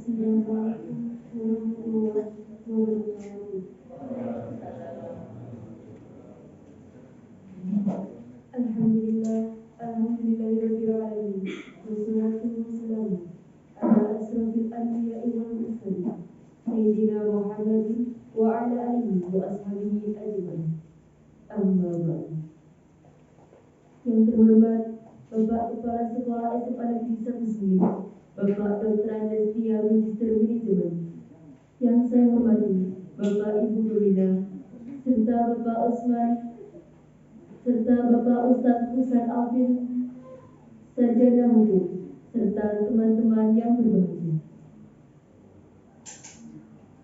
Assalamualaikum warahmatullahi wabarakatuh. Alhamdulillahirabbil alamin. Wassalatu wassalamu ala asrofil anbiya'i wal mursalin sayyidina Muhammadin wa ala alihi wa ashabihi ajmain. Amma ba'du. Yang terhormat Bapak Kepala Sekolah SMA Negeri 1 Sembilan, Bapak Dr. Andesia Magister Manajemen. Yang saya hormati Bapak Ibu Pembina, serta Bapak Usman, serta Bapak Ustadz Husain Alvin, sarjana hukum, serta teman-teman yang berbahagia.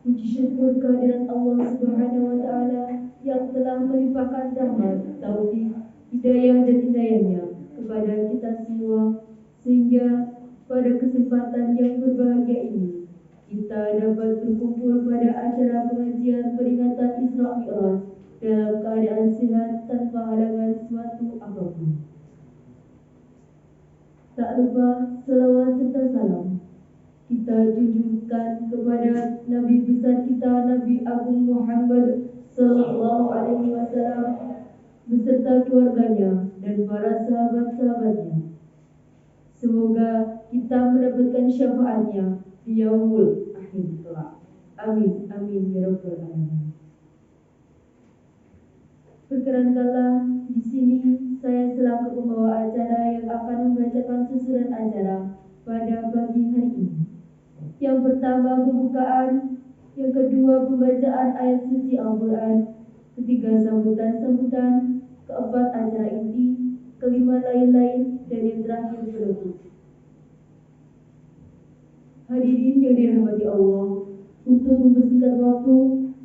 Puji syukur kehadirat Allah Subhanahu wa Ta'ala yang telah melimpahkan rahmat, taufik, hidayah dan hidayahnya kepada kita semua, sehingga pada kesempatan yang berbahagia ini kita dapat berkumpul pada acara pengajian peringatan Isra Mi'raj dalam keadaan sehat tanpa halangan suatu apapun. Tak lupa selawat serta salam kita junjungkan kepada Nabi besar kita, Nabi Agung Muhammad Sallallahu Alaihi Wasallam beserta keluarganya dan para sahabat-sahabatnya. Semoga kita mendapatkan syafaatnya di yaumul akhir kelak. Amin, amin ya rabbal alamin. Perkenankanlah di sini saya selaku pembawa acara yang akan membacakan susunan acara pada pagi hari ini. Yang pertama pembukaan, yang kedua pembacaan ayat suci Al-Quran, ketiga sambutan-sambutan, keempat acara inti, kelima lain-lain, dan yang terakhir penutup. Hadirin yang dirahmati Allah, untuk mempersingkat waktu,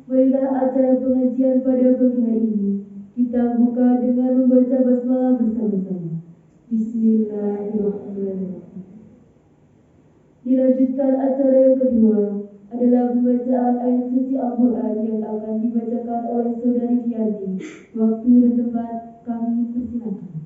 marilah acara pengajian pada pagi hari ini kita buka dengan membaca basmalah bersama-sama. Bismillahirrahmanirrahim. Dilanjutkan acara yang kedua adalah pembacaan ayat suci Al-Quran yang akan dibacakan oleh Saudari Dianti. Waktu dan tempat kami persilakan.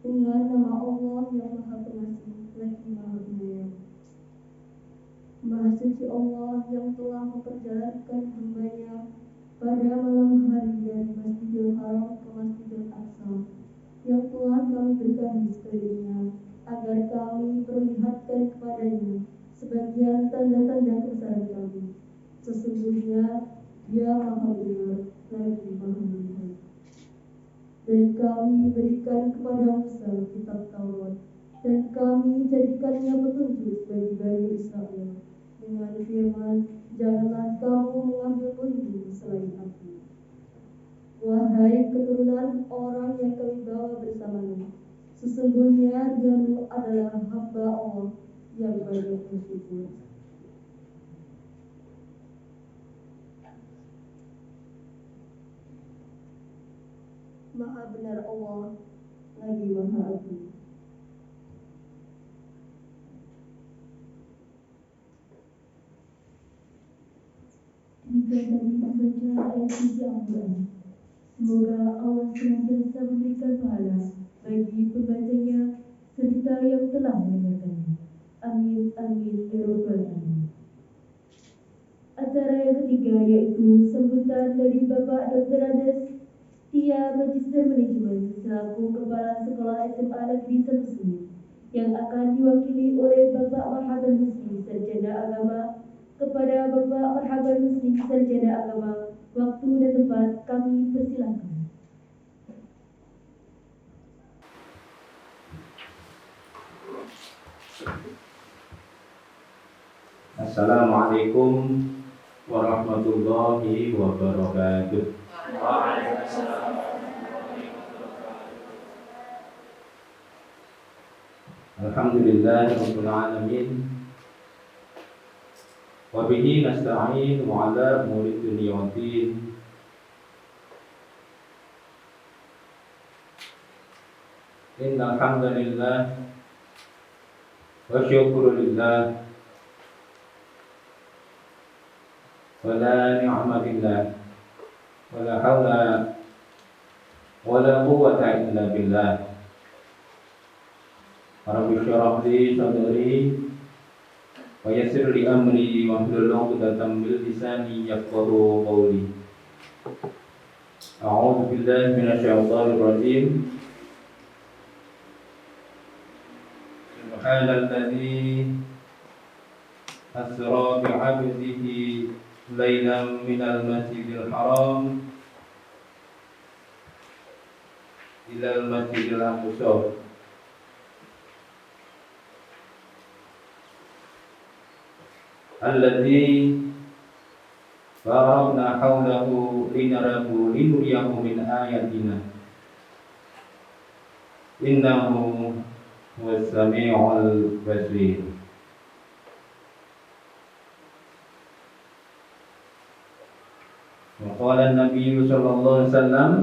Dengan nama Allah yang Maha Pengasih lagi Maha Penyayang. Maha suci Allah yang telah memperjalankan hamba-Nya pada malam hari dari Masjidil Haram ke Masjidil Aqsa, yang telah kami berkahi sekelilingnya, agar kami perlihatkan kepadanya sebagian tanda-tanda kebesaran kami. Sesungguhnya Dia Maha Mendengar lagi Maha Melihat. Dan kami berikan kepada Musa kitab Taurat, dan kami jadikannya petunjuk bagi Bani Israel dengan firman, janganlah kamu mengambil pelindung selain aku. Wahai keturunan orang yang kami bawa bersamamu, sesungguhnya dia adalah hamba Allah yang banyak bersyukur. Maha benar Allah lagi Maha Agung. Jika tadi membaca ayat suci Al-Quran, semoga Allah senantiasa memberikan pahala bagi pembacanya serta yang telah mendengarkannya. Amin, amin, ya Rabbal Alamin. Acara yang ketiga yaitu sambutan dari Bapak Dr. Ades Setia Magister Manajemen selaku Kepala Sekolah SMA Negeri 1 Senin, yang akan diwakili oleh Bapak Marhaban Muslim Sarjana Agama. Kepada Bapak Marhaban Muslim Sarjana Agama, waktu dan tempat kami persilakan. Assalamualaikum warahmatullahi wabarakatuh. Alhamdulillahirabbil alamin. Wa bihi nasta'in wa 'ala umuri dunya waddin. Innal hamdalillah wa syukrulillah wa la ni'matillah wa la haula wa la quwwata illa billah. Rabbi shrah li sadri wa yassir li amri wahlul 'uqdatam min lisani yafqahu qawli. A'udzu billahi minasy syaithanir rajim. Subhanalladzi asra bi'abdihi lailan minal masjidil haram ilal masjidil aqsa alladzi barakna hawlahu linuriyahu min ayatina innahu huwas sami'ul basir. Wa qala an-nabiy sallallahu alaihi wasallam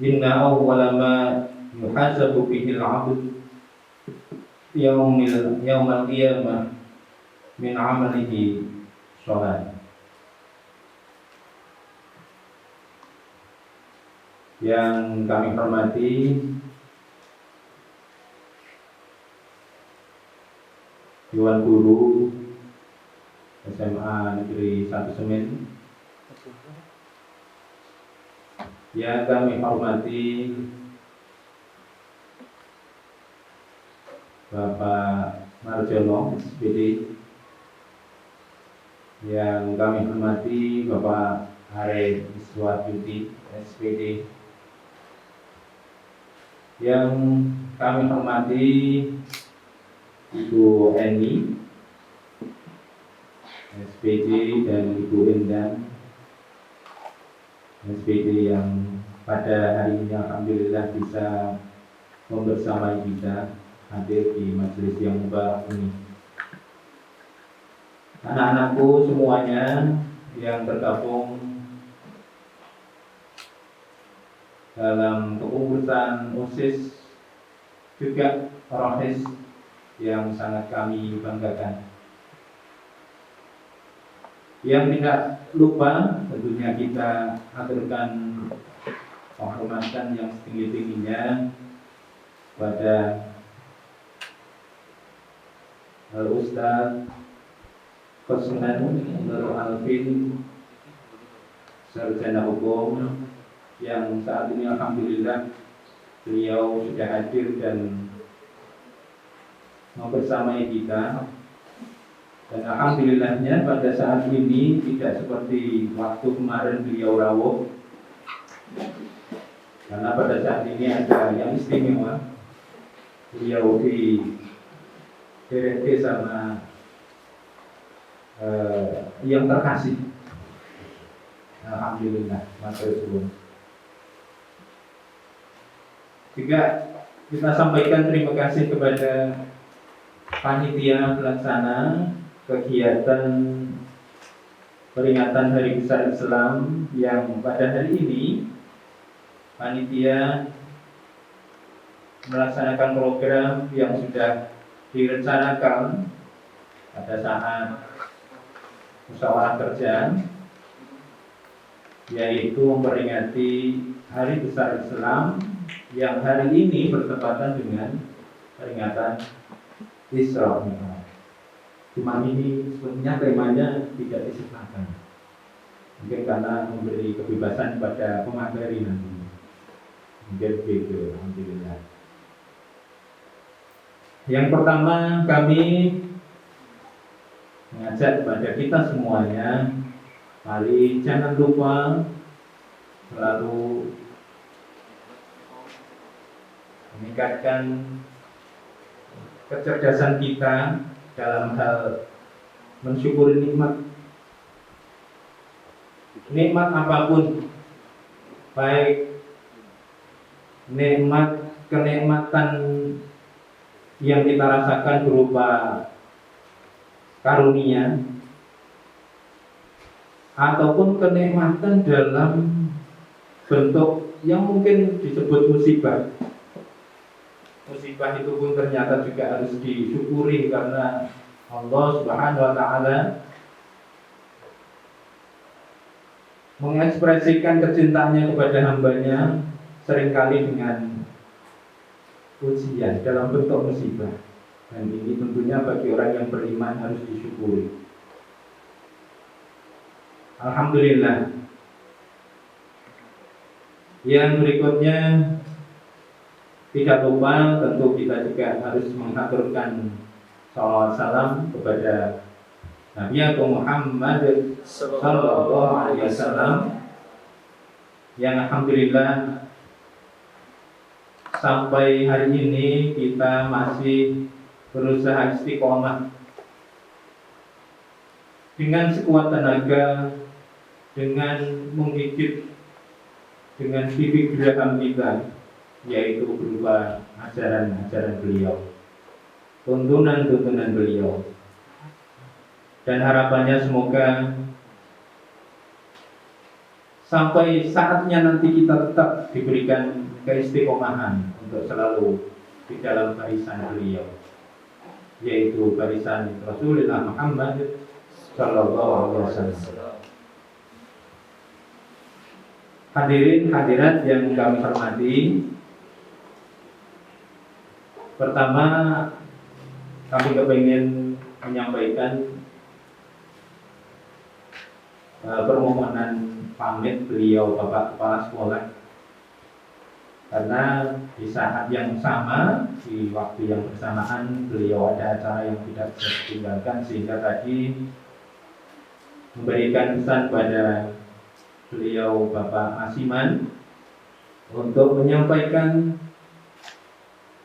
inna awwala ma yuhasabu bihi al-'abd yaumal qiyamah min 'amalihi shalat. Yang kami hormati Dewan Guru SMA Negeri 1 Semen, yang kami hormati Bapak Marjono SPD, yang kami hormati Bapak Arif Iswatyuti SPD, yang kami hormati Ibu Eni SPD dan Ibu Endang SPD yang pada hari ini alhamdulillah bisa membersamai kita hadir di majelis yang mubarak ini. Anak-anakku semuanya yang tergabung dalam kepengurusan OSIS, juga Rohis yang sangat kami banggakan. Yang tidak lupa tentunya kita aturkan penghormatan yang setinggi-tingginya pada Ustaz Khosnan Nur Alvin, sarjana hukum, yang saat ini alhamdulillah beliau sudah hadir dan membersamai kita. Dan alhamdulillahnya pada saat ini tidak seperti waktu kemarin beliau rawuh, karena pada saat ini ada yang istimewa. Beliau di DRT sama yang terkasih. Alhamdulillah, matur suwun. Juga kita sampaikan terima kasih kepada panitia pelaksana kegiatan peringatan Hari Besar Islam yang pada hari ini panitia melaksanakan program yang sudah direncanakan pada saat musyawarah kerja, yaitu memperingati Hari Besar Islam yang hari ini bertepatan dengan peringatan Isra Mi'raj. Cuma ini sebenarnya temanya tidak disebutkan, mungkin karena memberi kebebasan pada pemateri nanti. Mungkin begitu, alhamdulillah. Yang pertama, kami mengajak kepada kita semuanya, mari jangan lupa selalu meningkatkan kecerdasan kita dalam hal mensyukuri nikmat apapun, baik kenikmatan yang kita rasakan berupa karunia ataupun kenikmatan dalam bentuk yang mungkin disebut musibah. Musibah itu pun ternyata juga harus disyukuri karena Allah Subhanahu wa Ta'ala mengekspresikan kecintaannya kepada hambanya seringkali dengan ujian dalam bentuk musibah. Dan ini tentunya bagi orang yang beriman harus disyukuri. Alhamdulillah. Yang berikutnya, tidak lupa tentu kita juga harus mengaturkan salawat salam kepada Nabi Muhammad sallallahu alaihi wasallam yang alhamdulillah sampai hari ini kita masih berusaha istiqomah dengan sekuat tenaga, dengan menggigit dengan bibit geraham kita, yaitu berupa ajaran-ajaran beliau, tuntunan-tuntunan beliau. Dan harapannya semoga sampai saatnya nanti kita tetap diberikan keistiqomahan untuk selalu di dalam barisan beliau, yaitu barisan Rasulullah Muhammad sallallahu alaihi wasallam. Hadirin hadirat yang kami hormati, pertama, kami kepingin menyampaikan permohonan pamit beliau Bapak Kepala Sekolah, karena di saat yang sama, di waktu yang bersamaan beliau ada acara yang tidak bisa ditinggalkan, sehingga tadi memberikan pesan pada beliau Bapak Masiman untuk menyampaikan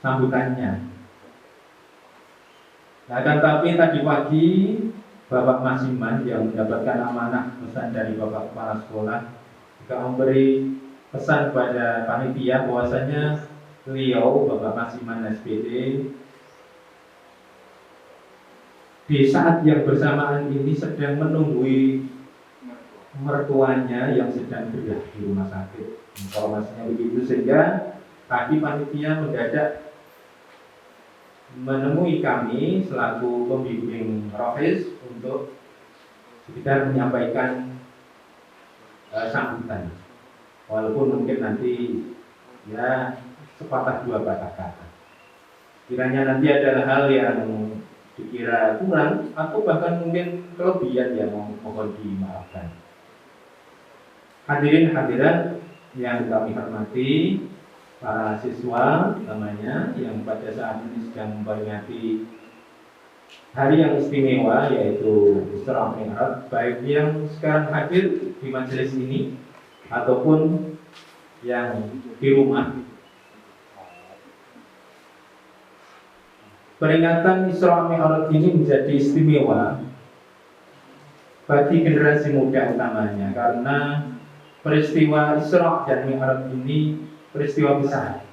sambutannya. Nah, tapi tadi pagi Bapak Masiman yang mendapatkan amanah pesan dari Bapak Kepala Sekolah juga memberi pesan pada panitia bahwasanya beliau Bapak Masiman SPD di saat yang bersamaan ini sedang menunggui mertuanya yang sedang bedah di rumah sakit. Informasinya begitu, sehingga tadi panitia mendadak menemui kami selaku pembimbing rohis untuk sekedar menyampaikan sambutan, walaupun mungkin nanti ya sepatah dua patah kata. Kiranya nanti ada hal yang dikira kurang atau bahkan mungkin kelebihan yang mohon dimaafkan. Hadirin hadirat yang kami hormati, para siswa namanya yang pada saat ini sedang memperingati hari yang istimewa yaitu Isra Mi'raj, baik yang sekarang hadir di majelis ini ataupun yang di rumah. Peringatan Isra Mi'raj ini menjadi istimewa bagi generasi muda utamanya karena peristiwa Isra dan Mi'raj ini peristiwa besar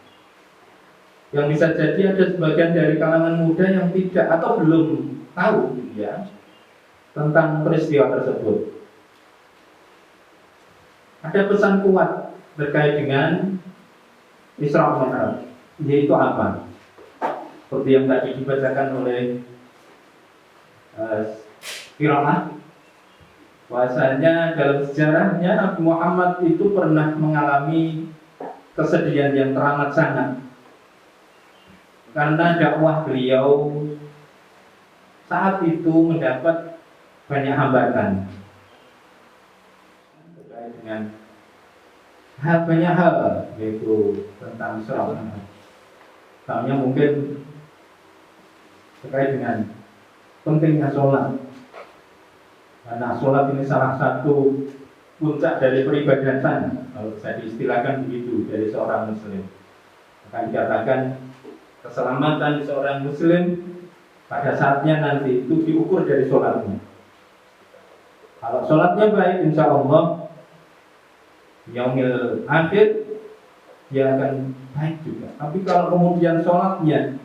yang bisa jadi ada sebagian dari kalangan muda yang tidak atau belum tahu ya tentang peristiwa tersebut. Ada pesan kuat terkait dengan Isra Mi'raj, yaitu apa? Seperti yang tadi dibacakan oleh qiraah, bahwasanya dalam sejarahnya Nabi Muhammad itu pernah mengalami kesedihan yang teramat sangat karena dakwah beliau saat itu mendapat banyak hambatan terkait dengan banyak hal, yaitu tentang Isra Mi'raj. Contohnya mungkin terkait dengan pentingnya sholat, karena sholat ini salah satu puncak dari peribadatan, kalau bisa diistilahkan begitu, dari seorang muslim. Akan dikatakan keselamatan seorang muslim pada saatnya nanti itu diukur dari sholatnya. Kalau sholatnya baik, insya Allah yaumil akhir dia akan baik juga. Tapi kalau kemudian sholatnya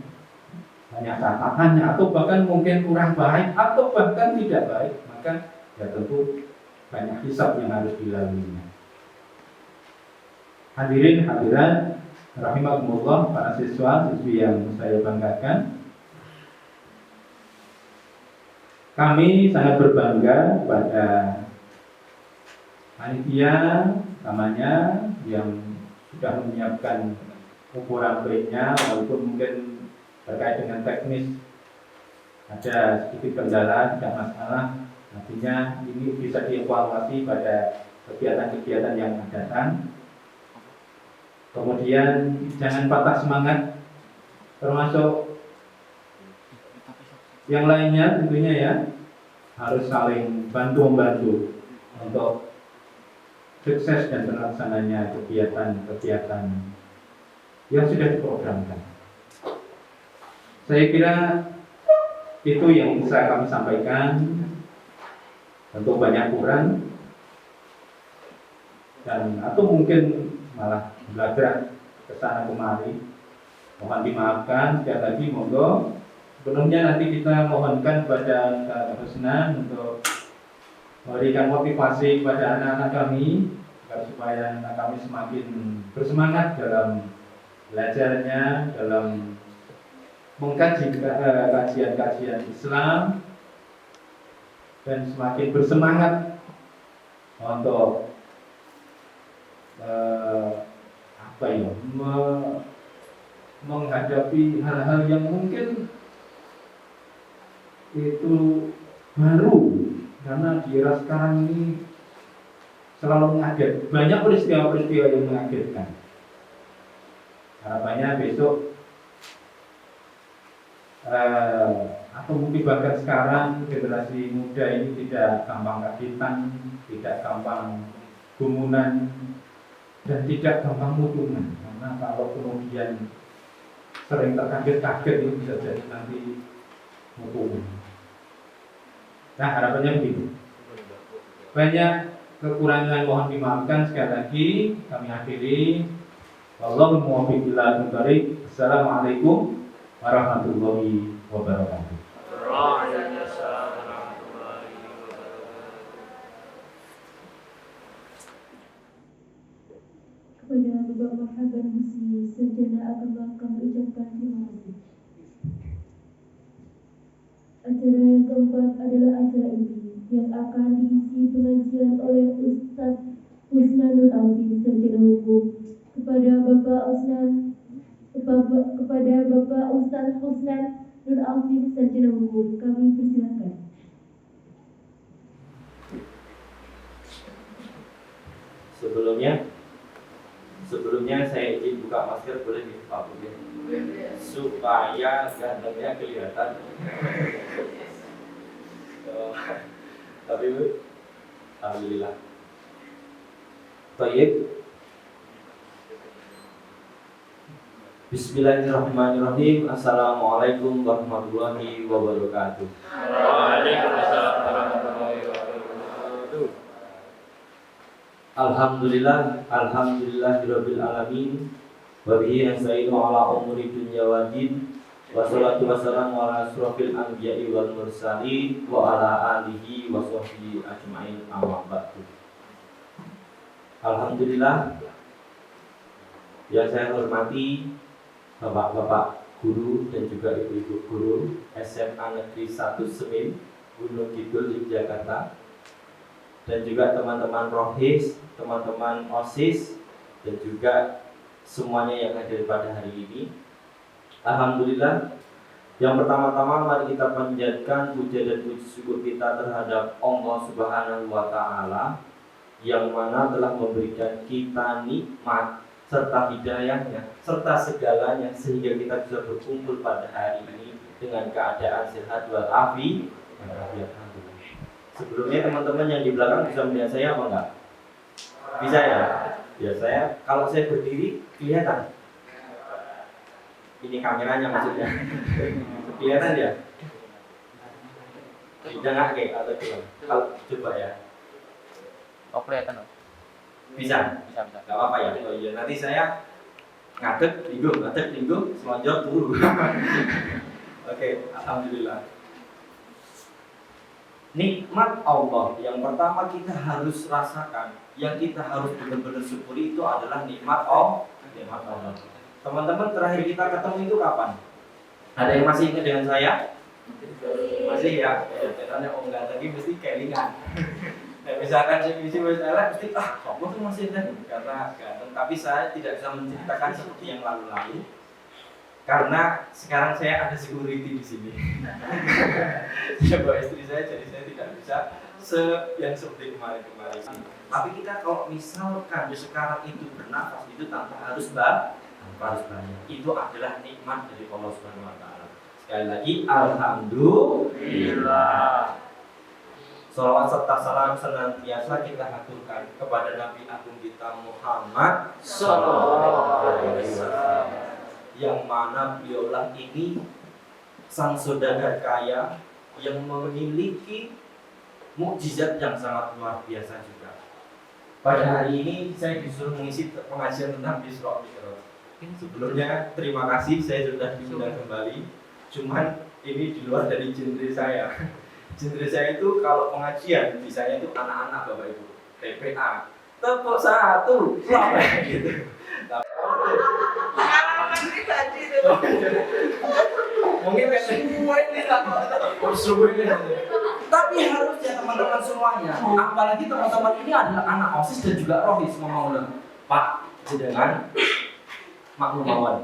hanya catatannya atau bahkan mungkin kurang baik atau bahkan tidak baik, maka ya tentu banyak hisab yang harus dilaluinya. Hadirin hadirat rahimakumullah, para siswa siswi yang saya banggakan, kami sangat berbangga pada panitia namanya yang sudah menyiapkan ukuran printnya, walaupun mungkin terkait dengan teknis ada sedikit kendala, tidak masalah. Nantinya ini bisa dievaluasi pada kegiatan-kegiatan yang akan datang. Kemudian jangan patah semangat, termasuk yang lainnya tentunya ya, harus saling bantu-membantu untuk sukses dan terlaksananya kegiatan-kegiatan yang sudah diprogramkan. Saya kira itu yang bisa kami sampaikan. Tentu banyak kurang dan atau mungkin malah belajar ke sana kemari, mohon dimaafkan. Sekali lagi monggo. Sebelumnya nanti kita mohonkan kepada Ustaz Husnan untuk memberikan motivasi kepada anak-anak kami agar supaya anak kami semakin bersemangat dalam belajarnya, dalam mengkaji kajian-kajian Islam, dan semakin bersemangat untuk menghadapi hal-hal yang mungkin itu baru, karena di era sekarang ini selalu mengaget, banyak peristiwa-peristiwa yang mengagetkan. Harapannya besok atau mungkin bahkan sekarang generasi muda ini tidak gampang kagetan, tidak gampang gumunan, dan tidak gampang mutungan. Karena kalau kemudian sering terkaget-kaget ini bisa jadi nanti mutungan. Nah, harapannya begitu. Banyak kekurangan mohon dimaafkan. Sekali lagi kami akhiri. Wallahu muwaffiq ila aqwamit. Assalamualaikum warahmatullahi wabarakatuh. Kepada Bapak Marhaban Husni, sarjana agama, kami ucapkan terima kasih. Acara yang keempat adalah acara ini. yang akan diisi pengajian oleh Ustaz Husnan Nur Alfi, Sarjana Hukum. Kepada Bapak Ustaz Husnan Nur Alfi, Sarjana Hukum, kami persilakan. Sebelumnya saya izin buka masker, boleh nih Pak Budi? Supaya gantengnya kelihatan. Tapi alhamdulillah. Baik. Bismillahirrahmanirrahim. Assalamualaikum warahmatullahi wabarakatuh. Waalaikumsalam warahmatullahi wabarakatuh. Alhamdulillahirabbil alamin. Wa bihi nasta'inu ala umuri dunya waddin. Wassalatu wassalamu ala asrofil anbiya'i wal mursalin wa ala alihi wa sahbihi ajma'in, amma ba'du. Alhamdulillah, yang saya hormati Bapak-bapak guru dan juga ibu-ibu guru SMA Negeri 1 Semin, Gunung Kidul, Yogyakarta, dan juga teman-teman Rohis, teman-teman OSIS, dan juga semuanya yang hadir pada hari ini. Alhamdulillah, yang pertama-tama mari kita panjatkan puja dan puji syukur kita terhadap Allah Subhanahu wa Ta'ala, yang mana telah memberikan kita nikmat serta hidayahnya serta segalanya sehingga kita bisa berkumpul pada hari ini dengan keadaan sehat walafiat. Sebelumnya teman-teman yang di belakang bisa melihat saya apa enggak? Bisa ya? Ya, saya kalau saya berdiri kelihatan. Ini kameranya maksudnya. Kelihatan ya? Jangan kayak atau gimana? Kalau coba ya. Oh, kelihatan loh. Bisa? Bisa. Gak apa-apa ya? Oh iya, nanti saya ngadeg, linggung, selonjor, turu. Oke, alhamdulillah. Nikmat Allah yang pertama kita harus rasakan, yang kita harus benar-benar syukuri itu adalah nikmat Allah. Teman-teman, terakhir kita ketemu itu kapan? Ada yang masih ingat dengan saya? Masih ya? Caranya Om Ganteng mesti kelingan. Nah, misalkan saya mesti kamu tuh masih ingat karena ganteng. Tapi saya tidak bisa menceritakan seperti yang lalu-lalu karena sekarang saya ada security di sini. Saya bawa istri saya, jadi saya tidak bisa yang seperti kemarin-kemarin. Tapi kita kalau misalkan sekarang itu bernafas itu tanpa harus banyak, itu adalah nikmat dari Allah Subhanahu wa Ta'ala. Sekali lagi, alhamdulillah. Salawat serta salam senantiasa kita haturkan kepada Nabi Agung kita Muhammad Sallallahu Alaihi Wasallam, yang mana beliaulah ini sang saudagar kaya yang memiliki mukjizat yang sangat luar biasa juga. Pada hari ini saya disuruh mengisi pengajian tentang Isra Mi'raj. Sebelumnya terima kasih, saya sudah diundang kembali. Cuman ini di luar dari genre saya. Genre saya itu kalau pengajian bisanya itu anak-anak Bapak Ibu, TPA, tepuk satu, gitu. Mungkin kayak semua ini tapi harusnya teman-teman semuanya, apalagi teman-teman ini adalah anak OSIS dan juga Rohis, ngomong Pak, dengan maklumawan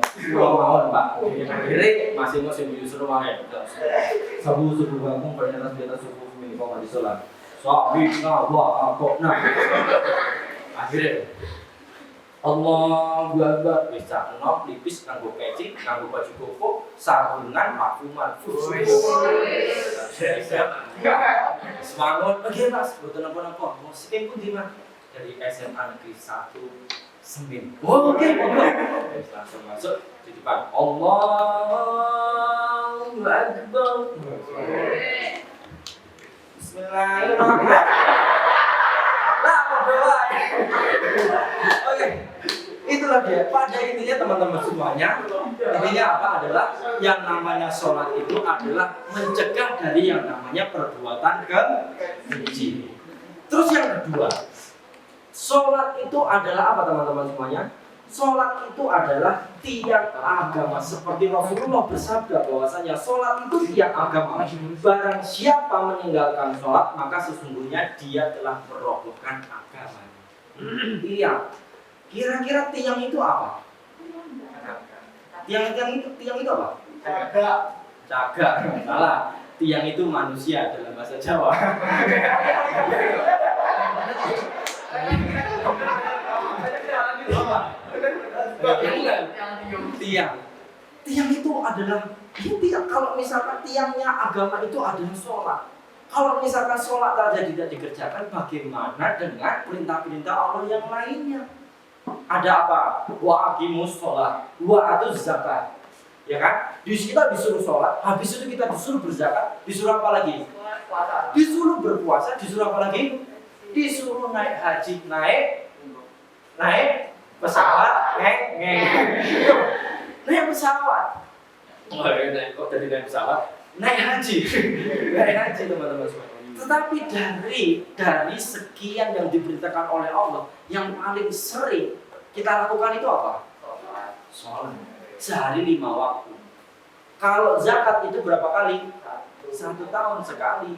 Pak. Jadi masih Yusuf Mahe. Sabu kampung perjalanan di atas suku milik kau di Solan. Sabina wa akona. Akhirnya Allahu Akbar, bisa nok lipis nganggo peci, nganggo baju koko, sarungan, parfuman. Semangat, oke Mas, boten napa-napa. Musiknya pun di mana? Dari SMA Negeri 1 Semin. Oke. Langsung masuk di depan. Allahu Akbar. Bismillahirrahmanirrahim. Lah, berdoa. Oke. Itulah dia. Pada intinya teman-teman semuanya, intinya apa adalah yang namanya sholat itu adalah mencegah dari yang namanya perbuatan keji. Terus yang kedua, sholat itu adalah apa teman-teman semuanya? Sholat itu adalah tiang agama. Seperti Rasulullah bersabda bahwasanya sholat itu tiang agama. Barang siapa meninggalkan sholat, maka sesungguhnya dia telah merobohkan agama. Tiang. Kira-kira tiang itu apa? Tiang itu apa? Jaga. Salah. Tiang itu manusia dalam bahasa Jawa. Tiang itu adalah tiang. Kalau misalkan tiangnya agama itu adalah sholat. Kalau misalkan sholat saja tidak dikerjakan, bagaimana dengan perintah-perintah Allah yang lainnya? Ada apa? Wa aqimus sholat, wa atuz zakat. Ya kan? Kita disuruh sholat, habis itu kita disuruh berzakat, disuruh apa lagi? Disuruh berpuasa, disuruh apa lagi? Disuruh naik haji, naik pesawat, naik pesawat. Kok jadi naik pesawat? Naik haji, teman-teman semua. Tetapi dari sekian yang diberitakan oleh Allah, yang paling sering kita lakukan itu apa? Sholat. Sehari 5 waktu. Kalau zakat itu berapa kali? 1 tahun sekali.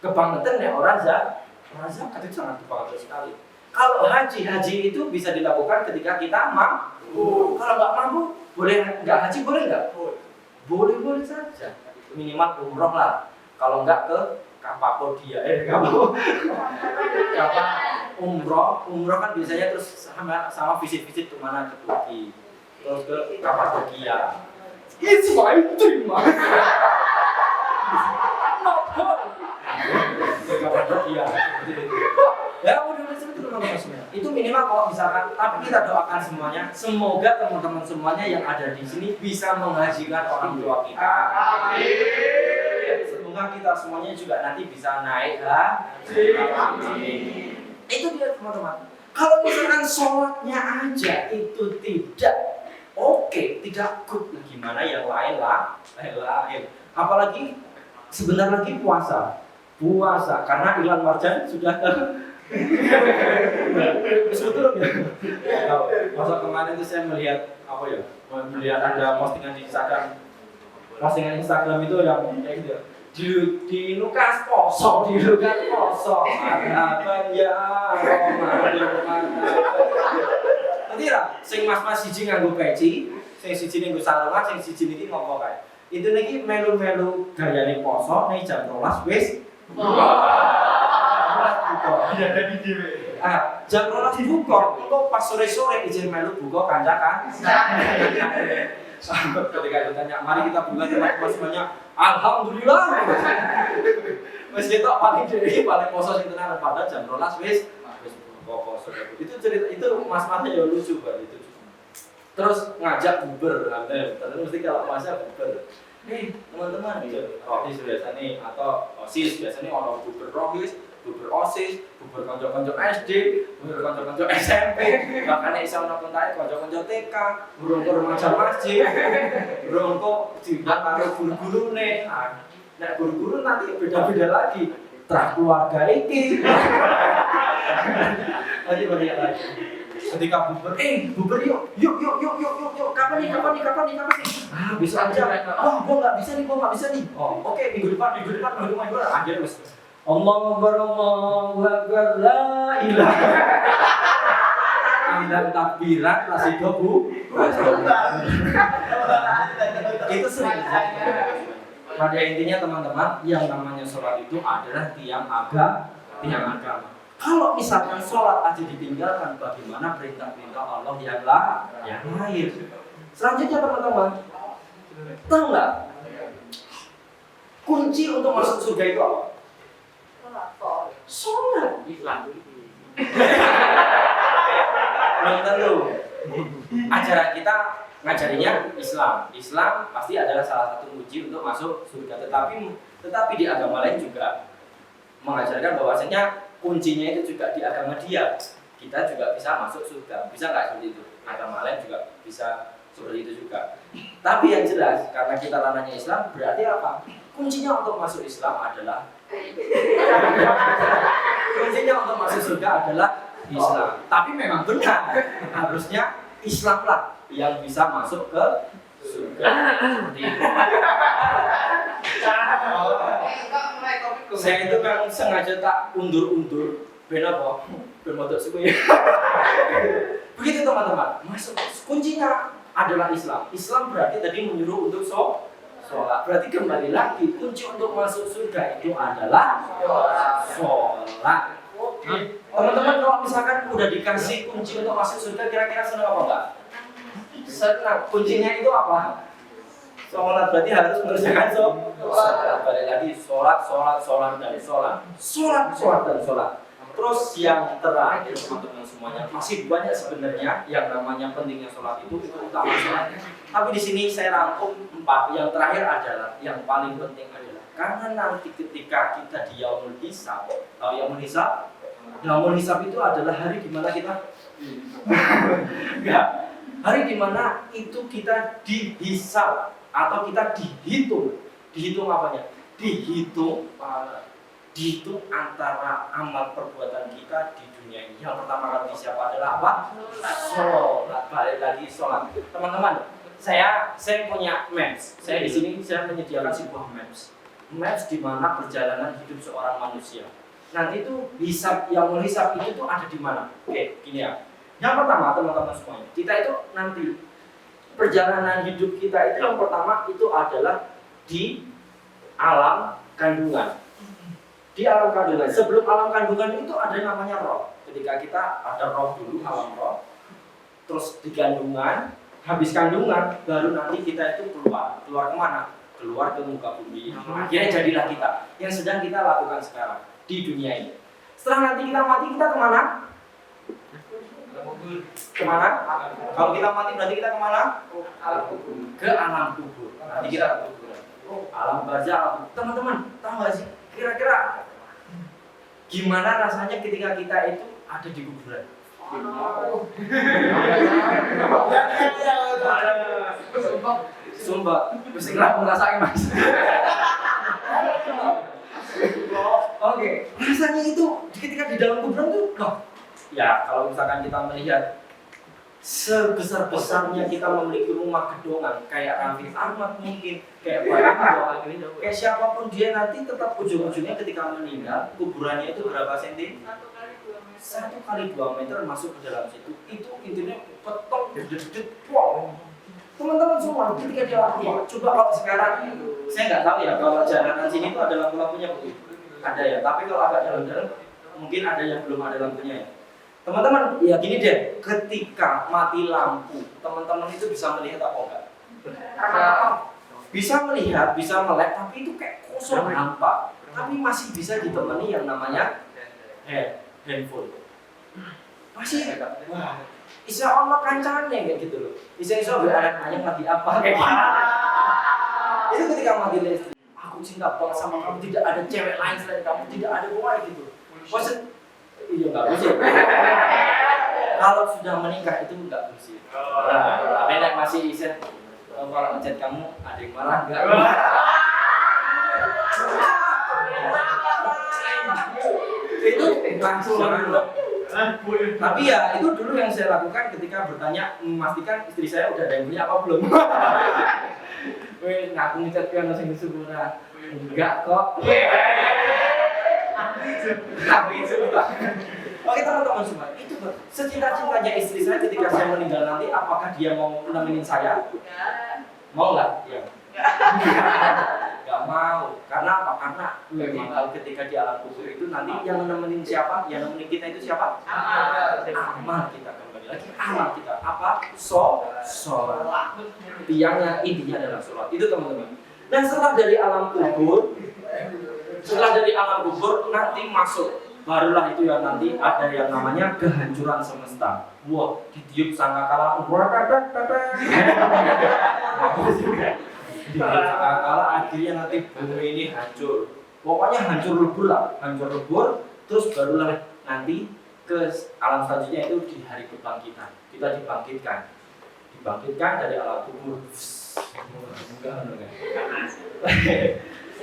Kebangetan ya orang zakat itu sangat kebangetan sekali. Kalau haji itu bisa dilakukan ketika kita mampu. Kalau nggak mampu, nggak haji boleh nggak? Boleh saja. Minimal umroh lah. Kalau nggak ke Kapadokia, umroh kan biasanya terus sama visit kemana, ke Turki, terus ke Kapadokia. It's my dream, mas. Ke Kapadokia. Ya udah seperti itu minimal kalau misalkan. Tapi kita doakan semuanya, semoga teman-teman semuanya yang ada di sini bisa menghajikan orang tua kita. Amin. Semoga kita semuanya juga nanti bisa naik haji. Itu dia teman-teman. Kalau misalkan sholatnya aja itu tidak oke, tidak good, nah gimana yang lain. Apalagi sebentar lagi puasa karena Ilan Marjan sudah betul ya. Masa kemarin itu saya melihat ada postingan di Instagram itu yang kayak gitu. Di Lukas poso apa ya nanti lah sing mas siji nganggo peci, sing siji nganggo sarungan, sing siji niki ngopo kae. Itu niki melu-melu gayane poso nek jam 12 wis jam 12 buka, engko pas sore-sore izin melu buka kancakan. Ketika ditanya, mari kita buka teman-teman semuanya, alhamdulillah. Wis ketok paling poso sing tenan pada jam 12 wis poso. Itu cerita itu mas-masnya ya lucu banget itu. Terus ngajak buber, terus mesti kalau puasa buber. Teman-teman, rohis biasanya atau OSIS biasanya ono buber rohis, buber OSIS, buber konco-konco SD, buber konco-konco SMP, makanya iso ono kontake konco-konco TK, burung remaja masjid, burung kok diundang karo guru-gurune. Nek guru-guru nanti beda-beda lagi. Terah keluarga iki. Nanti beda lagi. Ketika buber yuk. Kapan nih? Bisa aja. Gua nggak bisa nih. Oke, minggu depan. Akhirnya mas. Allahu Akbar, la ilaha. Anda takbiran masih dobu. Itu sering. Pada intinya teman-teman, yang namanya sholat itu adalah tiang agama. Kalau misalkan sholat aja ditinggalkan, bagaimana perintah-perintah Allah yang lain? Selanjutnya teman-teman, tahu nggak? Kunci untuk masuk surga itu apa? Sholat. Belum tentu. Ajaran kita ngajarinya Islam pasti adalah salah satu kunci untuk masuk surga. Tetapi di agama lain juga mengajarkan bahwasanya kuncinya itu juga di agama dia. Kita juga bisa masuk surga. Bisa nggak seperti itu? Agama lain juga bisa seperti itu juga. Tapi yang jelas, karena kita ranahnya Islam, berarti apa? Kuncinya untuk masuk Islam adalah kuncinya untuk masuk surga adalah Islam. Tapi memang benar, harusnya Islamlah yang bisa masuk ke surga. Seperti itu. Saya itu memang sengaja tak undur-undur. Ben apa? Ben modal suku ya. Begitu teman-teman. Masuk kuncinya adalah Islam. Islam berarti tadi menyuruh untuk sholat. Berarti kembali lagi kunci untuk masuk surga itu adalah sholat. Teman-teman kalau misalkan udah dikasih kunci untuk masuk surga, kira-kira senang apa enggak? Senang. Kuncinya itu apa? Sholat. Berarti harus mengerjakan sholat. Balik lagi sholat dan sholat. Terus yang terakhir teman-teman semuanya, masih banyak sebenarnya yang namanya pentingnya sholat itu utama sholat. Tapi di sini saya rangkum 4. Yang terakhir adalah yang paling penting adalah karena nanti ketika kita di Yaumul Hisab, tahu Yaumul Hisab? Yaumul Hisab itu adalah hari di mana kita hari di mana itu kita dihisab atau kita dihitung. Dihitung apanya? Dihitung antara amal perbuatan kita di dunia ini. Yang pertama kali siapa adalah apa? Sholat. Balik lagi sholat. Teman-teman, saya punya maps. Saya di sini saya menyediakan sebuah maps. Maps di mana perjalanan hidup seorang manusia. Nanti itu yang hisab itu tuh ada di mana? Oke, gini ya. Yang pertama teman-teman semuanya, kita itu nanti perjalanan hidup kita itu yang pertama itu adalah di alam kandungan. Di alam kandungan. Sebelum alam kandungan itu ada namanya roh. Ketika kita ada roh dulu, alam roh. Terus di kandungan, habis kandungan, baru nanti kita itu keluar. Keluar kemana? Keluar ke muka bumi. Akhirnya jadilah kita. Yang sedang kita lakukan sekarang di dunia ini. Setelah nanti kita mati, kita kemana? Kemana? Kalau kita mati berarti kita kemana? Ke alam kubur. Nanti kita ke kuburan. Alam barzakh. Teman-teman, tahu nggak sih? Kira-kira gimana rasanya ketika kita itu ada di kuburan? Sumpah, mesti ngerasain mas. Oke, rasanya itu ketika di dalam kuburan tuh, ya kalau misalkan kita melihat sebesar-besarnya kita memiliki rumah gedongan kayak Raffi Ahmad mungkin, kayak kayak siapapun dia nanti tetap ujung-ujungnya ketika meninggal kuburannya itu berapa senti? 1 kali 2 meter masuk ke dalam situ. Itu intinya petong gede-gede. Wow. Teman-teman semua ketika dia lakukan, coba kalau sekarang saya nggak tahu ya kalau jalanan sini itu ada lampu-lampunya begitu. Ada ya, tapi kalau agak dalam-dalam mungkin ada yang belum ada lampunya ya. Teman-teman, ya gini deh, ketika mati lampu, teman-teman itu bisa melihat apa enggak? Bisa melihat, bisa melek, tapi itu kayak kosong hampa. Tapi masih bisa ditemani yang namanya handphone. Masih, wah, insya Allah kancane kayak gitu loh. Insya Allah anak-anak lagi apa kayak gitu. Itu ketika mati listrik, aku cinta banget sama kamu, tidak ada cewek lain selain kamu, tidak ada gua gitu. Maksud, iya nggak bisa. Kalau sudah menikah itu nggak bisa. Tapi nek masih iseng, kalau ngechat kamu ada yang marah nggak? Itu langsung loh. Tapi ya itu dulu yang saya lakukan ketika bertanya memastikan istri saya udah ada yang punya apa belum. Weh ngaku ngechat kan langsung disuruh enggak kok. Oke teman-teman semua, itu secinta-cintanya istri saya ketika saya meninggal nanti, apakah dia mau nemenin saya? Mau nggak? Ya. Nggak mau. Karena apa? Karena memang ketika di alam kubur itu nanti yang nemenin siapa? Yang nemenin kita itu siapa? Amal kita kembali lagi. Amal kita apa? Sholat. Tiangnya intinya adalah sholat. Itu teman-teman. Dan setelah dari alam kubur, nanti masuk. Barulah itu yang nanti ada yang namanya kehancuran semesta. Wah, ditiup sangkakala, sangkakala akhirnya nanti bumi ini hancur. Pokoknya hancur lebur lah, terus barulah nanti ke alam selanjutnya itu di hari kebangkitan. Kita dibangkitkan dari alam kubur.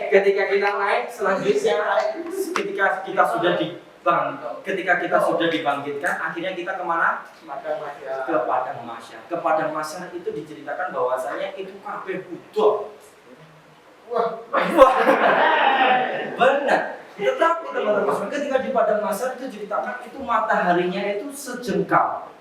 Ketika kita naik selanjutnya, ketika kita sudah dibangkitkan, akhirnya kita kemana? Ke ke padang mahsyar. Ke padang mahsyar itu diceritakan bahwasanya itu kabeh Buddha. Wah. Benar. Tetapi teman-teman, ketika di padang mahsyar itu diceritakan itu mataharinya itu sejengkal.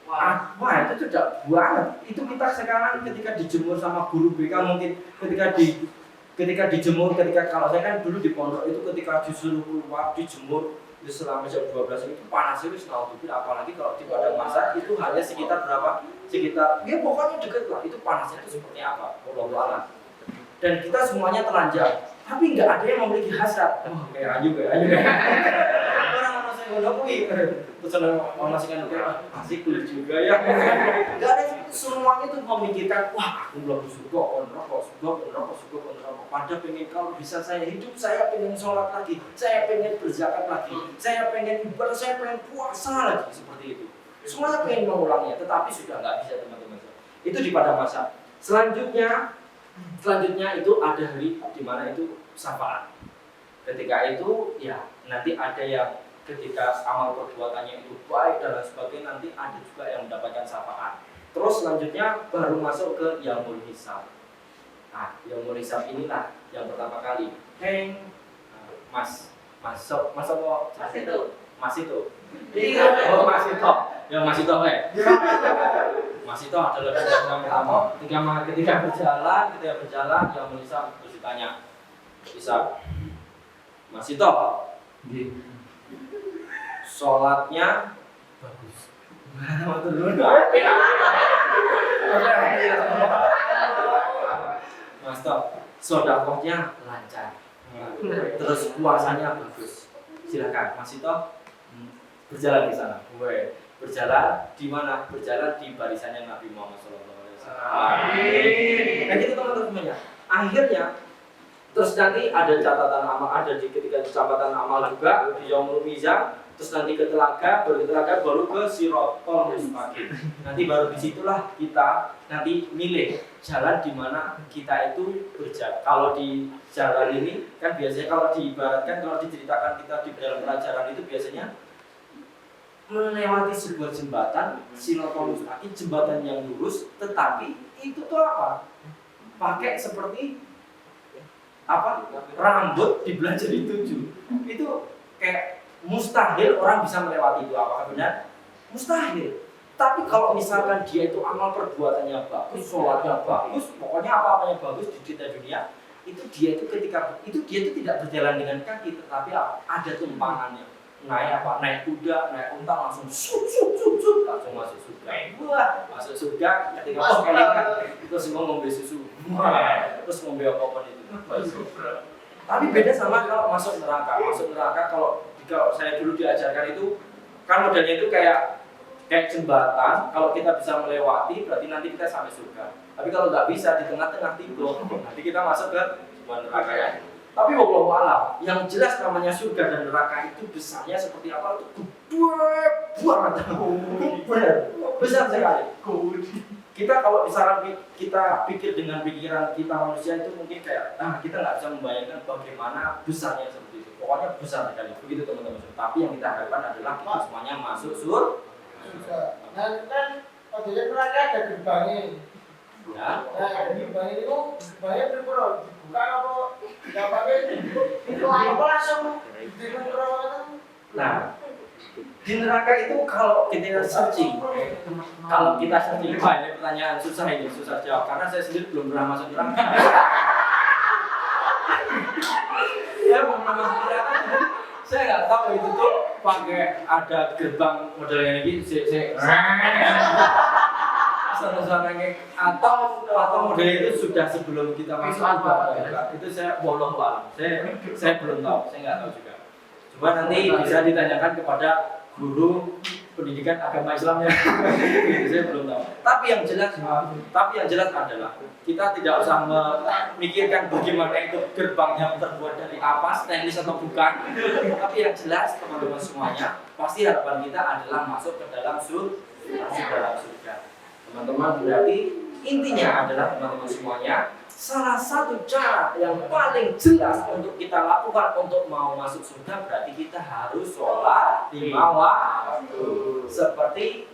Wah, itu tidak banget. Itu kita sekarang ketika dijemur sama guru BK mungkin ketika dijemur, kalau saya kan dulu di pondok itu ketika disuruh keluar dijemur itu selama jam 12 itu panas itu apalagi kalau di padang mahsyar itu hanya sekitar berapa? Sekitar ya pokoknya deket lah. Itu panasnya itu seperti apa? Wallahu a'lam. Dan kita semuanya telanjang, tapi nggak ada yang memiliki hasrat. Kayak ayu. Orang saya ngomong terus orang masih kan asik kulit juga ya. Nggak ada, semuanya itu memikirkan, wah aku belum surga, pada pengen kalau bisa saya hidup, saya pengen sholat lagi, saya pengen berzakat lagi, saya pengen ibadah, saya pengen puasa lagi, seperti itu. Semuanya pengen mengulangnya, tetapi sudah nggak bisa teman-teman. Itu di padang mahsyar. Selanjutnya itu ada hari di mana itu syafaat. Ketika itu ya nanti ada yang ketika amal perbuatannya itu baik dan lain sebagainya, nanti ada juga yang mendapatkan syafaat. Terus selanjutnya baru masuk ke yaumul hisab. Nah, yaumul hisab inilah yang pertama kali. Mas itu. Iya. Oh, Mas itu. Ya Mas itu Mas itu adalah yang pertama. Ketika berjalan yaumul hisab terus ditanya. Hisab. Mas itu. Sholatnya bagus. Mas Tok, sedekahnya lancar. Terus puasanya bagus. Silakan Mas Tok berjalan di sana. Berjalan di mana? Berjalan di barisannya Nabi Muhammad SAW. Nah gitu teman-teman. Akhirnya terus nanti ada catatan amal, ada di ketika catatan amal juga di yaumul mizan. Terus nanti ke telaga, baru ke Siratal Mustaqim. Nanti baru disitulah kita nanti milih jalan di mana kita itu berjalan. Kalau di jalan ini kan biasanya kalau diibaratkan, kalau diceritakan kita di dalam pelajaran itu biasanya melewati sebuah jembatan Siratal Mustaqim, jembatan yang lurus, tetapi itu tuh apa? Pakai seperti apa? Rambut dibelah jadi 7. Itu kayak mustahil orang bisa melewati itu. Apakah benar? Mustahil. Tapi kalau misalkan dia itu amal perbuatannya bagus, sholatnya bagus, pokoknya apa-apanya bagus di dunia, itu dia itu ketika itu dia itu tidak berjalan dengan kaki, tetapi ada tumpangannya. Naik kuda, naik unta, langsung langsung masuk surga. Wah, masuk surga ketika kelingan itu semua ngombe susu. Terus ngombe apa-apa itu. Tapi beda sama kalau masuk neraka. Kalau saya dulu diajarkan itu kan modelnya itu kayak jembatan. Kalau kita bisa melewati berarti nanti kita sampai surga. Tapi kalau nggak bisa di tengah-tengah timbul, nanti kita masuk ke neraka ya. Tapi wallahu a'lam, yang jelas namanya surga dan neraka itu besarnya seperti apa itu gede banget. Benar, besar sekali. Kita kalau misalkan kita pikir dengan pikiran kita manusia itu mungkin kayak kita nggak bisa membayangkan bagaimana besarnya seperti itu. Pokoknya besar sekali. Begitu teman-teman. Tapi yang kita harapkan adalah kita semuanya masuk surga. Nah kan pada neraka ada gerbangnya. Ya. Nah gerbangnya itu gerbangnya berapa? Dibuka apa? Gampangnya itu apa langsung dibuka? Nah, di neraka itu kalau kita searching, ini pertanyaan susah jawab karena saya sendiri belum pernah masuk neraka. Ya belum pernah masuk neraka. Saya nggak tahu itu tuh pakai ada gerbang modelnya ini, suara-suaranya atau model itu sudah sebelum kita masuk itu saya bolong lah. Saya belum tahu, saya nggak tahu juga. Coba nanti bisa ditanyakan kepada guru pendidikan agama Islamnya. Saya belum tahu. Tapi yang jelas adalah kita tidak usah memikirkan bagaimana itu gerbangnya terbuat dari apa, stainless atau bukan. Tapi yang jelas teman-teman semuanya, pasti harapan kita adalah masuk ke dalam surga. Teman-teman, berarti intinya adalah teman-teman semuanya, salah satu cara yang paling jelas untuk kita lakukan untuk mau masuk surga berarti kita harus sholat 5 waktu. Seperti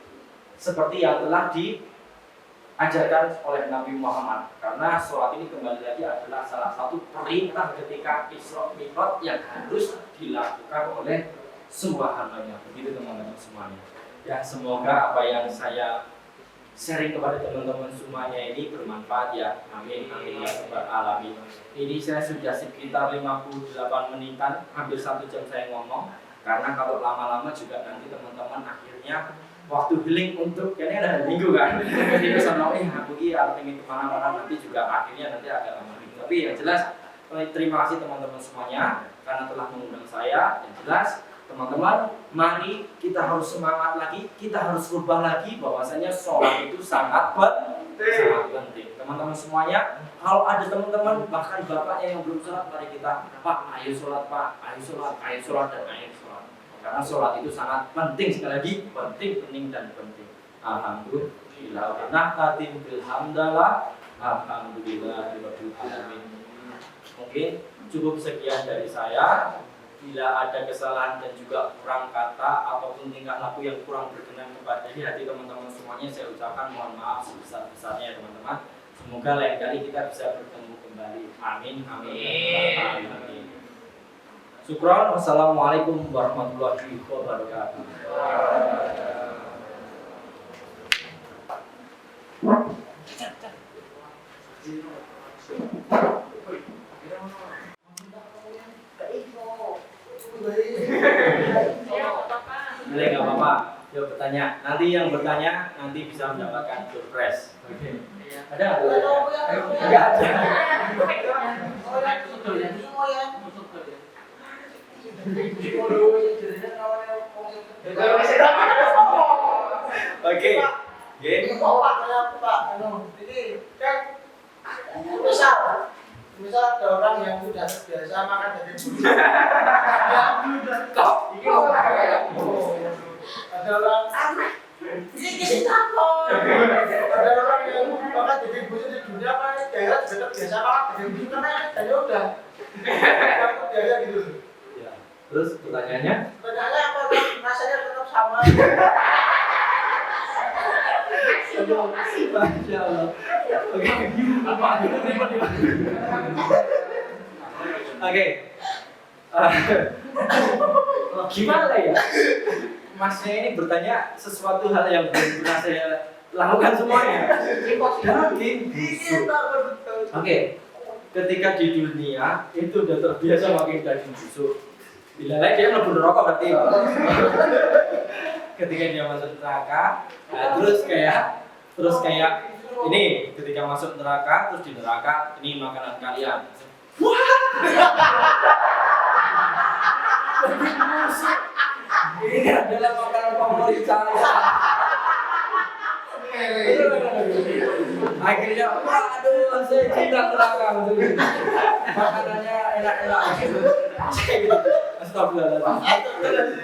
seperti yang telah diajarkan oleh Nabi Muhammad. Karena sholat ini kembali lagi adalah salah satu perintah ketika Isra Mi'raj yang harus dilakukan oleh semua hambanya. Begitu teman-teman semuanya. Ya, semoga apa yang saya sharing kepada teman-teman semuanya ini bermanfaat ya. Amin, amin ya rabbal alamin. Ini saya sudah sekitar 58 menitan, hampir 1 jam saya ngomong. Karena kalau lama-lama juga nanti teman-teman akhirnya waktu healing untuk kayaknya ada hari Minggu kan. Jadi kesana aku ingin kemana-mana nanti juga akhirnya nanti agak lama Minggu. Tapi yang jelas terima kasih teman-teman semuanya karena telah mengundang saya. Yang jelas teman-teman, mari kita harus semangat lagi, kita harus rubah lagi bahwasanya sholat itu sangat penting. Teman-teman semuanya, kalau ada teman-teman bahkan bapaknya yang belum sholat, mari kita, Pak, ayo sholat Pak, ayo sholat dan ayo sholat. Karena sholat itu sangat penting, sekali lagi penting dan penting. Alhamdulillah. Nahtatim bilhamdalah. Alhamdulillahirabbil alamin. Mungkin cukup sekian dari saya. Bila ada kesalahan dan juga kurang kata ataupun tingkah laku yang kurang berkenan kepada hati teman-teman semuanya, saya ucapkan mohon maaf sebesar-besarnya ya teman-teman. Semoga lain kali kita bisa bertemu kembali. Amin, amin. Syukron. Wassalamualaikum warahmatullahi wabarakatuh. Boleh, nggak apa-apa. Yuk bertanya. Nanti yang bertanya nanti bisa mendapatkan surprise. Oke. Ada? Enggak ada. Oke. Misal ada orang yang sudah terbiasa makan daging busuk. Ada orang ada orang yang makan daging busuk di dunia apa daerah juga terbiasa makan daging busuk karena kayaknya udah biasa gitu. Ya. Terus pertanyaannya? Pertanyaannya apa? Rasanya tetap sama. Masya Allah. Oke. Gimana ya? Masnya ini bertanya sesuatu hal yang belum pernah saya lakukan semuanya. Daging busuk. Oke. Ketika di dunia itu udah terbiasa makan daging busuk. Bila lagi dia lebih rokok berarti. Ketika dia masuk neraka, nah, terus kayak ini ketika masuk neraka, terus di neraka ini makanan kalian. Wah! Ini adalah makanan favorit saya. Akhirnya, waduh, saya cinta neraka. Makanannya enak-enak. Astagfirullahaladzim.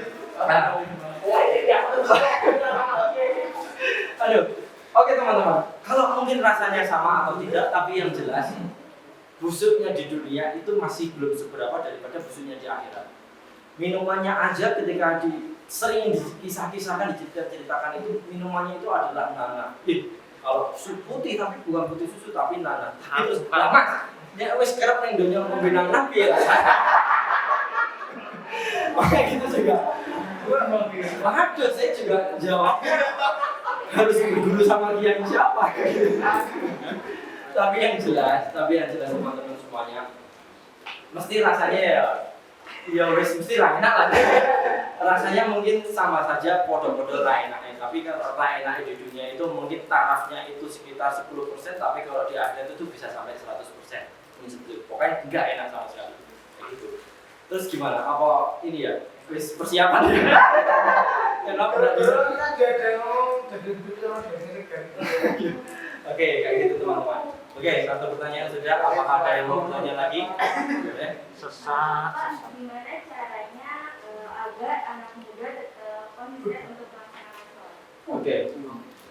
Aduh, oke teman-teman. Kalau mungkin rasanya sama atau tidak, tapi yang jelas busuknya di dunia itu masih belum seberapa daripada busuknya di akhirat. Minumannya aja ketika sering dikisah-kisahkan, diceritakan itu minumannya itu adalah nana. Kalau susu putih tapi bukan putih susu tapi nana. Itu mas, ya wes kerap yang dunia ngombe nana ya. Makanya gitu juga. Waduh, saya juga jawabnya harus berguru sama dia siapa gitu. Tapi yang jelas teman-teman semuanya, mesti rasanya ya wes mesti lah enak lah. Rasanya mungkin sama saja podo-podo lah enaknya. Tapi kalau lah enak di dunia itu mungkin tarafnya itu sekitar 10%, tapi kalau di akhirat itu bisa sampai 100%. Pokoknya enggak enak sama sekali. Kayak gitu. Terus gimana? Apa ini ya? Wis persiapan. Kenapa berarti? Oke, kayak gitu teman-teman. Oke, satu pertanyaan sudah. Apakah ada yang mau bertanya lagi? Pak, gimana caranya agar anak muda konsisten untuk melaksanakan sholat? Oke.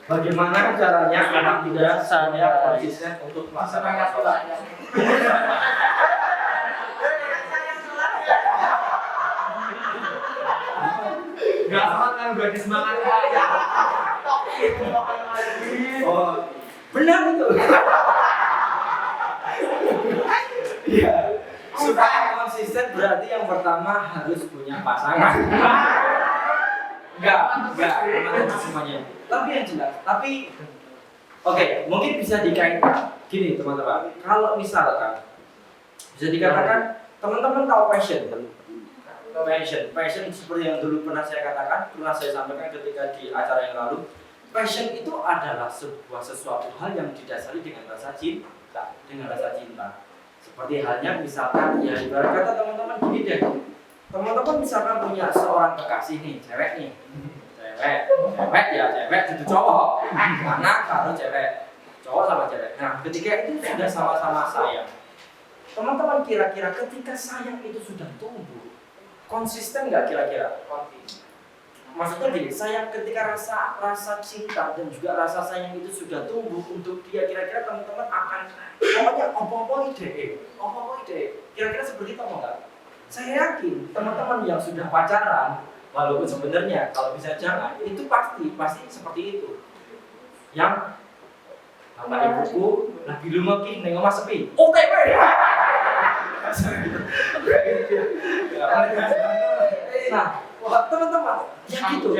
Bagaimana caranya anak muda saya konsisten untuk melaksanakan sholat? Gak semangat kan udah disemangatin. Oh, benar itu. Iya. Supaya konsisten berarti yang pertama harus punya pasangan. Enggak semuanya. Tapi yang jelas, oke, mungkin bisa dikaitkan gini teman-teman. Kalau misalkan bisa dikatakan teman-teman tahu passion seperti yang dulu pernah saya katakan, pernah saya sampaikan ketika di acara yang lalu. Passion itu adalah sesuatu hal yang didasari dengan rasa cinta, Seperti halnya misalkan ya ibarat kata teman-teman gini deh. Teman-teman misalkan punya seorang kekasih nih, cewek itu cowok. Anak kalau cewek, cowok sama cewek. Nah, ketika itu sudah sama-sama sayang. Teman-teman kira-kira ketika sayang itu sudah tumbuh, konsisten nggak kira-kira? Maksudnya gini, sayang ketika rasa cinta dan juga rasa sayang itu sudah tumbuh untuk dia, kira-kira teman-teman akan pokoknya opo-opo ide. Kira-kira seperti itu enggak? Saya yakin teman-teman yang sudah pacaran, walaupun sebenarnya kalau bisa jangan, itu pasti seperti itu. Yang bapak ibuku lagi lumakin neng omah sepi. Oke, nah, teman-teman, ya gitu.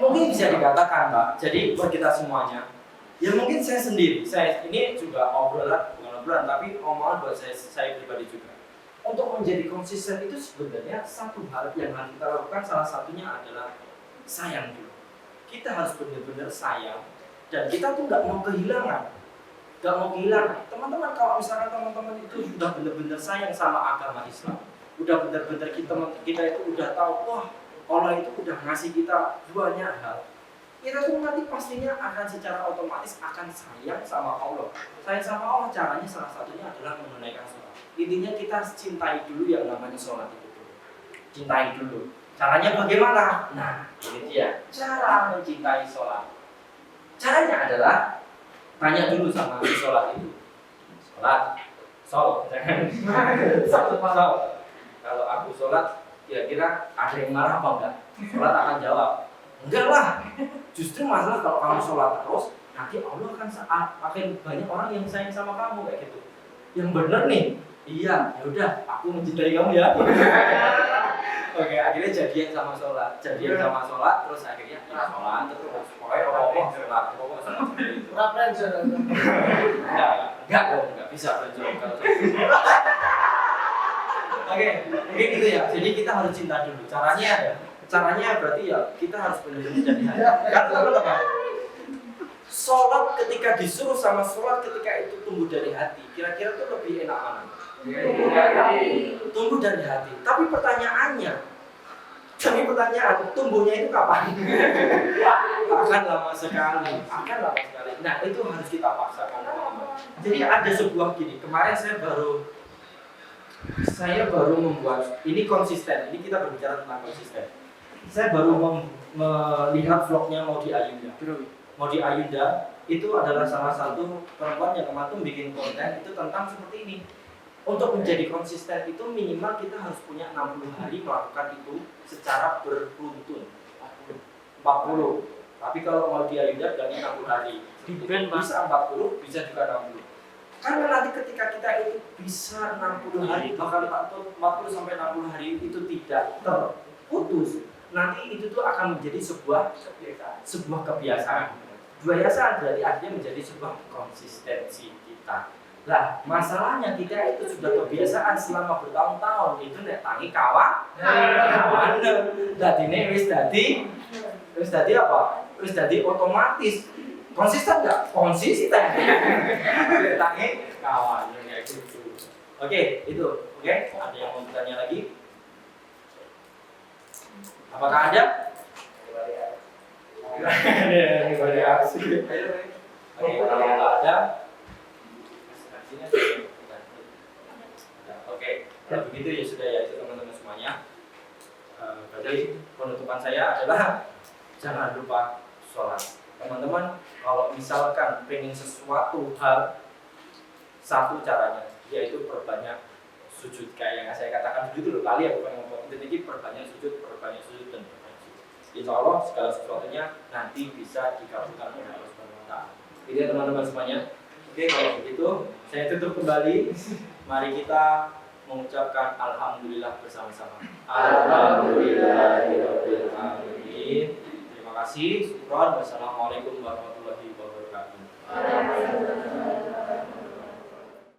Mungkin bisa dikatakan, Mbak. Jadi buat kita semuanya, ya mungkin saya sendiri, ini juga bukan obrolan, tapi omongan buat saya pribadi juga. Untuk menjadi konsisten itu sebenarnya satu hal yang harus kita lakukan, salah satunya adalah sayang dulu. Kita harus benar-benar sayang, dan kita tuh nggak mau kehilangan. Teman-teman, kalau misalkan teman-teman itu sudah benar-benar sayang sama agama Islam, udah benar-benar kita itu udah tahu, wah Allah itu udah ngasih kita banyak hal, kita tuh nanti pastinya akan secara otomatis akan sayang sama Allah. Sayang sama Allah caranya salah satunya adalah menunaikan sholat. Intinya kita cintai dulu yang namanya sholat itu. Cintai dulu. Caranya bagaimana? Nah, ini dia cara mencintai sholat. Caranya adalah tanya dulu sama sholat itu. Sholat, kalau aku sholat, kira-kira ada yang marah apa enggak? Sholat akan jawab, enggak lah. Justru masalah kalau kamu sholat terus, nanti Allah akan banyak orang yang sayang sama kamu kayak gitu. Yang bener nih, iya, yaudah, aku mencintai kamu ya. Oke, akhirnya jadian sama sholat, terus akhirnya ya sholat terus. Pokoknya sholat. Enggak bisa berjuang kalau Oke, mungkin gitu ya. Jadi kita harus cinta dulu. Caranya berarti ya kita harus benar-benar jadi hati. Karena teman-teman, sholat ketika disuruh sama sholat ketika itu tumbuh dari hati, kira-kira tuh lebih enak mana? Tumbuh dari hati. Tapi pertanyaan, tumbuhnya itu kapan? Akan lama sekali. Nah, itu harus kita paksakan. Jadi ada sebuah gini. Kemarin saya baru membuat ini konsisten. Ini kita berbicara tentang konsisten. Saya baru melihat vlognya Maudy Ayunda. Itu adalah salah satu perempuan yang kemarin bikin konten itu tentang seperti ini. Untuk menjadi konsisten itu minimal kita harus punya 60 hari melakukan itu secara beruntun. 40. Tapi kalau Maudy Ayunda bilangnya 60 hari. Bisa 40, bisa juga 60. Karena nanti ketika kita itu bisa 60 hari, bahkan 40 sampai 60 hari itu tidak terputus, nanti itu tuh akan menjadi sebuah kebiasaan. Kebiasaan berarti artinya menjadi sebuah konsistensi kita. Lah, masalahnya kita itu sudah kebiasaan selama bertahun-tahun itu nek tangi kawan. Dadine wis dadi apa? Wis dadi otomatis. Konsisten nggak? Konsisten. Tangi kawan kayak gitu. Oke, itu. Oke, ada yang mau bertanya lagi? Apakah ada? Ini asik. Oke, kalau nggak ada, oke, kalau begitu ya sudah ya itu teman-teman semuanya. Berarti penutupan saya adalah jangan lupa sholat. Teman-teman, kalau misalkan pengen sesuatu hal, satu caranya yaitu perbanyak sujud kayak yang saya katakan dulu kali ya, bukan ngomong ini perbanyak sujud dan perbanyak sujud. Insya Allah segala sesuatunya nanti bisa dikabulkan oleh Allah Subhanahu wa Ta'ala. Gitu ya teman-teman semuanya. Oke, kalau begitu saya tutup kembali. Mari kita mengucapkan alhamdulillah bersama-sama. Alhamdulillahirabbil alamin. Terima kasih. Syukron. Wassalamualaikum warahmatullahi wabarakatuh.